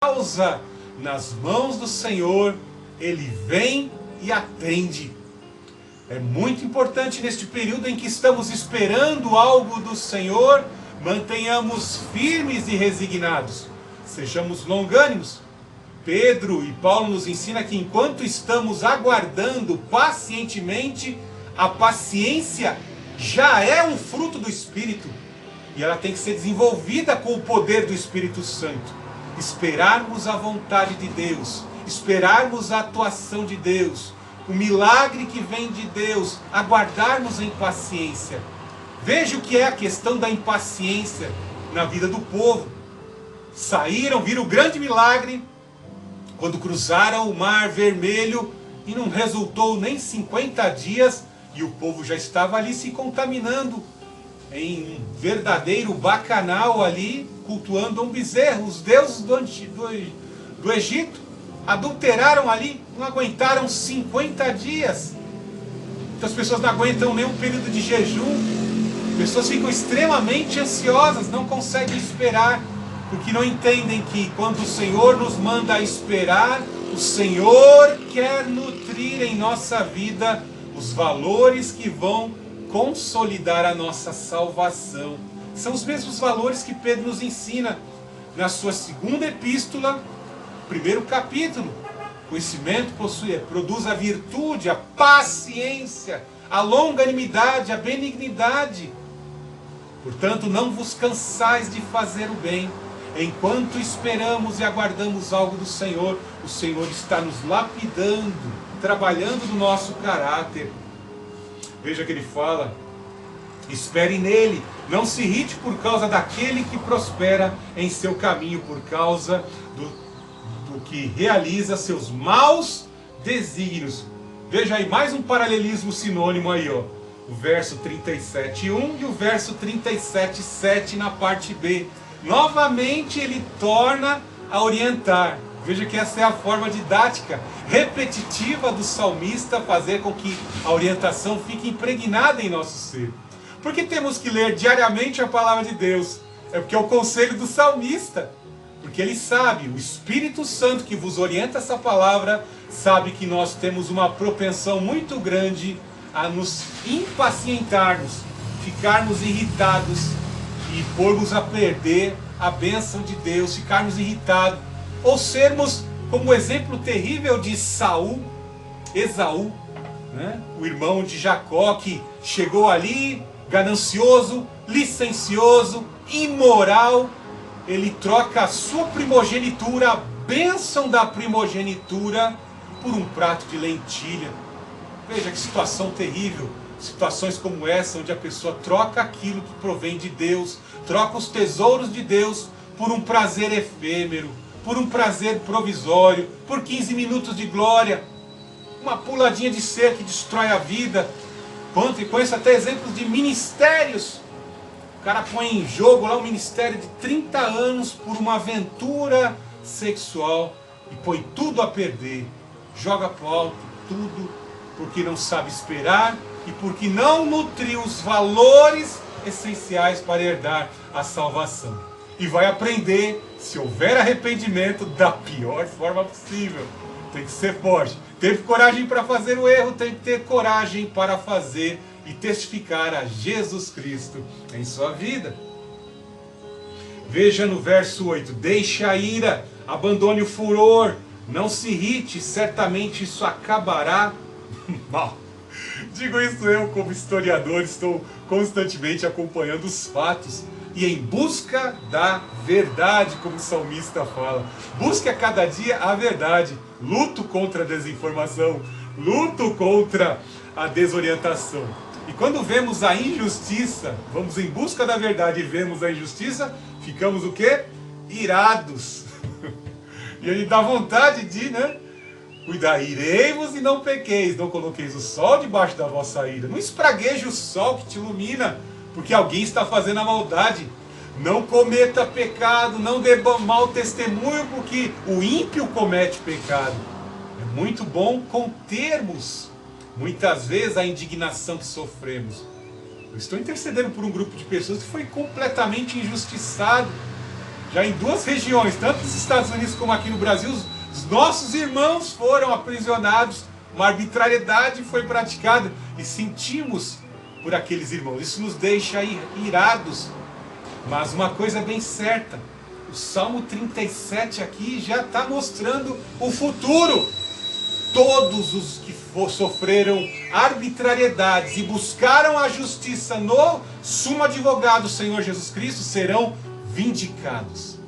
causa nas mãos do Senhor, Ele vem e atende. É muito importante neste período em que estamos esperando algo do Senhor, mantenhamos firmes e resignados, sejamos longânimos. Pedro e Paulo nos ensinam que enquanto estamos aguardando pacientemente, a paciência já é um fruto do Espírito e ela tem que ser desenvolvida com o poder do Espírito Santo. Esperarmos a vontade de Deus, esperarmos a atuação de Deus, o milagre que vem de Deus, aguardarmos em paciência. Veja o que é a questão da impaciência na vida do povo. Saíram, viram o grande milagre, quando cruzaram o Mar Vermelho, e não resultou nem 50 dias, e o povo já estava ali se contaminando, em um verdadeiro bacanal ali, cultuando um bezerro. Os deuses do Egito adulteraram ali, não aguentaram 50 dias. Então as pessoas não aguentam nem um período de jejum, pessoas ficam extremamente ansiosas, não conseguem esperar, porque não entendem que quando o Senhor nos manda esperar, o Senhor quer nutrir em nossa vida os valores que vão consolidar a nossa salvação. São os mesmos valores que Pedro nos ensina na sua segunda epístola, primeiro capítulo. Conhecimento produz a virtude, a paciência, a longanimidade, a benignidade. Portanto, não vos cansais de fazer o bem. Enquanto esperamos e aguardamos algo do Senhor, o Senhor está nos lapidando, trabalhando no nosso caráter. Veja que ele fala: espere nele, não se irrite por causa daquele que prospera em seu caminho, por causa do que realiza seus maus desígnios. Veja aí mais um paralelismo sinônimo aí, ó. O verso 37:1 e o verso 37:7 na parte B. Novamente ele torna a orientar. Veja que essa é a forma didática, repetitiva do salmista, fazer com que a orientação fique impregnada em nosso ser. Por que temos que ler diariamente a palavra de Deus? É porque é o conselho do salmista. Porque ele sabe, o Espírito Santo que vos orienta essa palavra, sabe que nós temos uma propensão muito grande a nos impacientarmos, ficarmos irritados e pormos a perder a bênção de Deus, ficarmos irritados, ou sermos como o exemplo terrível de Esaú, né? O irmão de Jacó, que chegou ali ganancioso, licencioso, imoral. Ele troca a sua primogenitura, a bênção da primogenitura, por um prato de lentilha. Veja que situação terrível. Situações como essa, onde a pessoa troca aquilo que provém de Deus, troca os tesouros de Deus por um prazer efêmero, por um prazer provisório, por 15 minutos de glória, uma puladinha de cerca que destrói a vida. Conheço até exemplos de ministérios. O cara põe em jogo lá um ministério de 30 anos por uma aventura sexual e põe tudo a perder, joga pro alto tudo, porque não sabe esperar e porque não nutriu os valores essenciais para herdar a salvação. E vai aprender, se houver arrependimento, da pior forma possível. Tem que ser forte. Teve coragem para fazer o erro, tem que ter coragem para fazer e testificar a Jesus Cristo em sua vida. Veja no verso 8: deixe a ira, abandone o furor, não se irrite, certamente isso acabará mal. Digo isso eu, como historiador, estou constantemente acompanhando os fatos e em busca da verdade, como o salmista fala. Busque a cada dia a verdade. Luto contra a desinformação, luto contra a desorientação. E quando vemos a injustiça, vamos em busca da verdade e vemos a injustiça, ficamos o quê? Irados. E aí dá vontade de, cuidar, irei-vos e não pequeis, não coloqueis o sol debaixo da vossa ira. Não espragueje o sol que te ilumina, porque alguém está fazendo a maldade. Não cometa pecado, não dê mau testemunho, porque o ímpio comete pecado. É muito bom contermos, muitas vezes, a indignação que sofremos. Eu estou intercedendo por um grupo de pessoas que foi completamente injustiçado. Já em duas regiões, tanto nos Estados Unidos como aqui no Brasil, os nossos irmãos foram aprisionados, uma arbitrariedade foi praticada e sentimos por aqueles irmãos. Isso nos deixa irados. Mas uma coisa é bem certa, o Salmo 37 aqui já está mostrando o futuro. Todos os que sofreram arbitrariedades e buscaram a justiça no sumo advogado, Senhor Jesus Cristo, serão vindicados.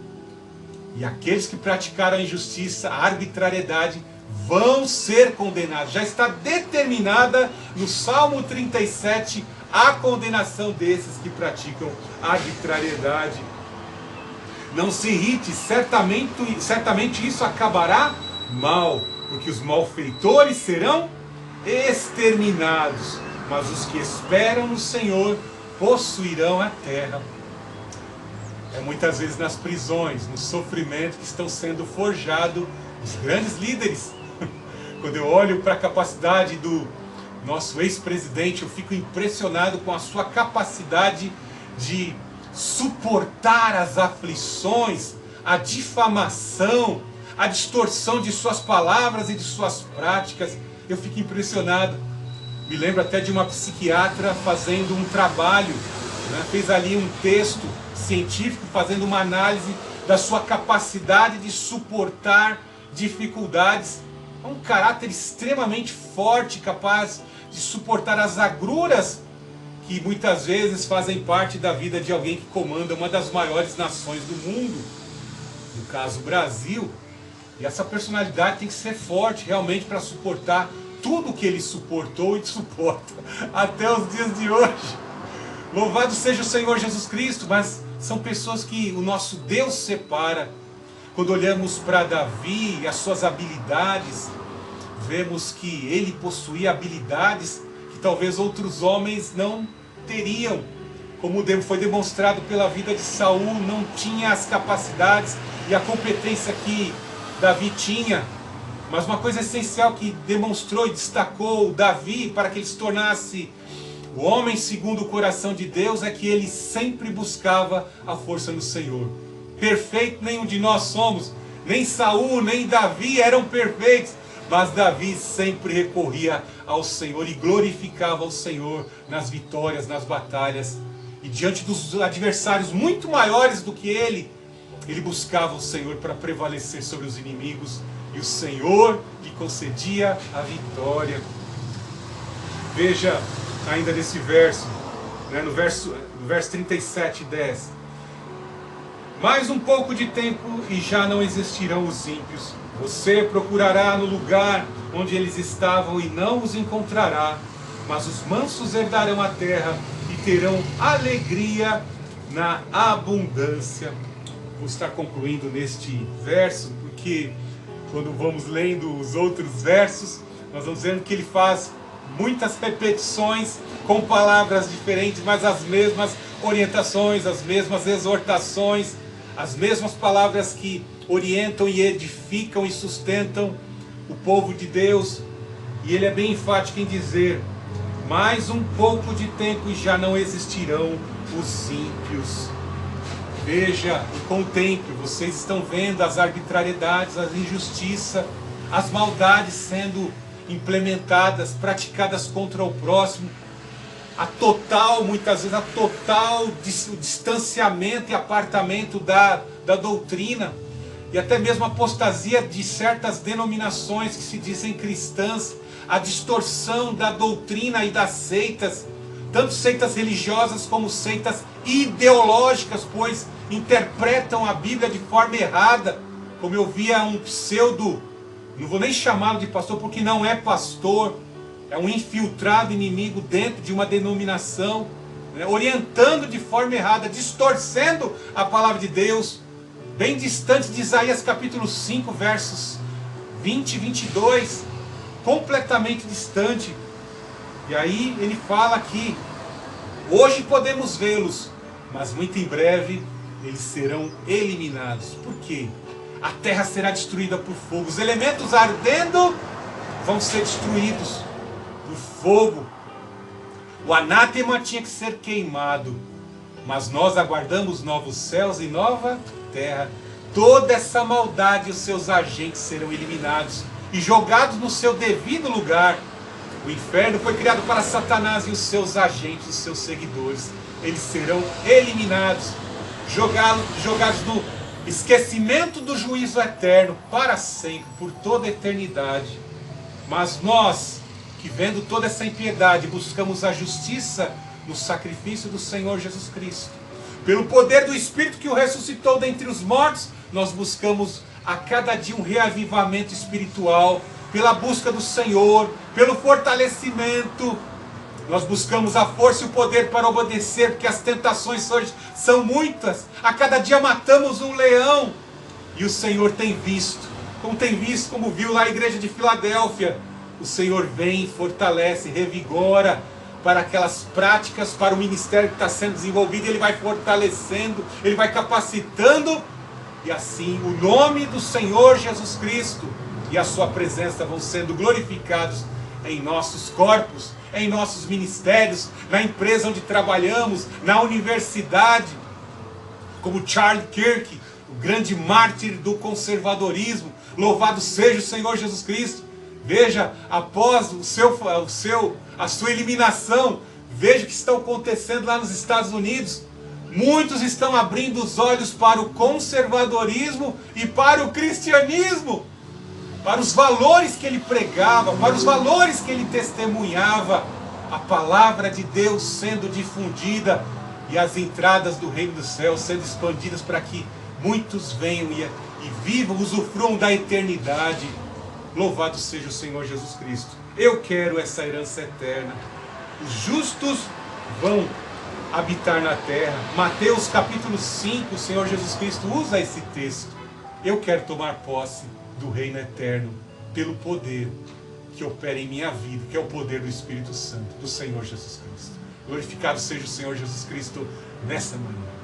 E aqueles que praticaram a injustiça, a arbitrariedade, vão ser condenados. Já está determinada no Salmo 37 a condenação desses que praticam arbitrariedade. Não se irrite, certamente isso acabará mal, porque os malfeitores serão exterminados, mas os que esperam no Senhor possuirão a terra. É muitas vezes nas prisões, no sofrimento que estão sendo forjados os grandes líderes. Quando eu olho para a capacidade do nosso ex-presidente, eu fico impressionado com a sua capacidade de suportar as aflições, a difamação, a distorção de suas palavras e de suas práticas. Eu fico impressionado. Me lembro até de uma psiquiatra fazendo um trabalho, né? Fez ali um texto científico, fazendo uma análise da sua capacidade de suportar dificuldades. É um caráter extremamente forte, capaz de suportar as agruras que muitas vezes fazem parte da vida de alguém que comanda uma das maiores nações do mundo, no caso o Brasil. E essa personalidade tem que ser forte realmente para suportar tudo que ele suportou e suporta até os dias de hoje. Louvado seja o Senhor Jesus Cristo, mas são pessoas que o nosso Deus separa. Quando olhamos para Davi e as suas habilidades, vemos que ele possuía habilidades que talvez outros homens não teriam. Como foi demonstrado pela vida de Saul, não tinha as capacidades e a competência que Davi tinha. Mas uma coisa essencial que demonstrou e destacou Davi para que ele se tornasse o homem segundo o coração de Deus é que ele sempre buscava a força no Senhor. Perfeito nenhum de nós somos, nem Saul, nem Davi eram perfeitos, mas Davi sempre recorria ao Senhor e glorificava o Senhor nas vitórias, nas batalhas. E diante dos adversários muito maiores do que ele buscava o Senhor para prevalecer sobre os inimigos, e o Senhor lhe concedia a vitória. Veja ainda nesse verso, né, no verso 37, 10. Mais um pouco de tempo e já não existirão os ímpios. Você procurará no lugar onde eles estavam e não os encontrará. Mas os mansos herdarão a terra e terão alegria na abundância. Vou estar concluindo neste verso, porque quando vamos lendo os outros versos, nós vamos vendo que ele faz muitas repetições com palavras diferentes, mas as mesmas orientações, as mesmas exortações, as mesmas palavras que orientam e edificam e sustentam o povo de Deus. E ele é bem enfático em dizer: mais um pouco de tempo e já não existirão os ímpios. Veja e contemple, vocês estão vendo as arbitrariedades, as injustiças, as maldades sendo implementadas, praticadas contra o próximo, muitas vezes, o distanciamento e apartamento da doutrina, e até mesmo a apostasia de certas denominações que se dizem cristãs, a distorção da doutrina e das seitas, tanto seitas religiosas como seitas ideológicas, pois interpretam a Bíblia de forma errada, como eu via um pseudo, não vou nem chamá-lo de pastor porque não é pastor, é um infiltrado inimigo dentro de uma denominação, né, orientando de forma errada, distorcendo a palavra de Deus, bem distante de Isaías capítulo 5, versos 20 e 22, completamente distante. E aí ele fala que hoje podemos vê-los, mas muito em breve eles serão eliminados. Por quê? A terra será destruída por fogo. Os elementos ardendo vão ser destruídos por fogo. O anátema tinha que ser queimado. Mas nós aguardamos novos céus e nova terra, toda essa maldade e os seus agentes serão eliminados e jogados no seu devido lugar. O inferno foi criado para Satanás e os seus agentes, os seus seguidores. Eles serão eliminados, jogados no esquecimento do juízo eterno para sempre, por toda a eternidade. Mas nós, que vendo toda essa impiedade, buscamos a justiça no sacrifício do Senhor Jesus Cristo, pelo poder do Espírito que o ressuscitou dentre os mortos, nós buscamos a cada dia um reavivamento espiritual, pela busca do Senhor, pelo fortalecimento. Nós buscamos a força e o poder para obedecer, porque as tentações hoje são muitas. A cada dia matamos um leão. E o Senhor tem visto, como viu lá a igreja de Filadélfia. O Senhor vem, fortalece, revigora para aquelas práticas, para o ministério que está sendo desenvolvido. Ele vai fortalecendo, Ele vai capacitando. E assim o nome do Senhor Jesus Cristo e a sua presença vão sendo glorificados em nossos corpos, em nossos ministérios, na empresa onde trabalhamos, na universidade. Como Charles Kirk, o grande mártir do conservadorismo, louvado seja o Senhor Jesus Cristo. Veja, após a sua eliminação, veja o que está acontecendo lá nos Estados Unidos. Muitos estão abrindo os olhos para o conservadorismo e para o cristianismo, para os valores que ele pregava, para os valores que ele testemunhava, a palavra de Deus sendo difundida e as entradas do reino dos céus sendo expandidas para que muitos venham e vivam, usufruam da eternidade. Louvado seja o Senhor Jesus Cristo. Eu quero essa herança eterna. Os justos vão habitar na terra. Mateus capítulo 5, o Senhor Jesus Cristo usa esse texto. Eu quero tomar posse do reino eterno pelo poder que opera em minha vida, que é o poder do Espírito Santo, do Senhor Jesus Cristo. Glorificado seja o Senhor Jesus Cristo nessa manhã.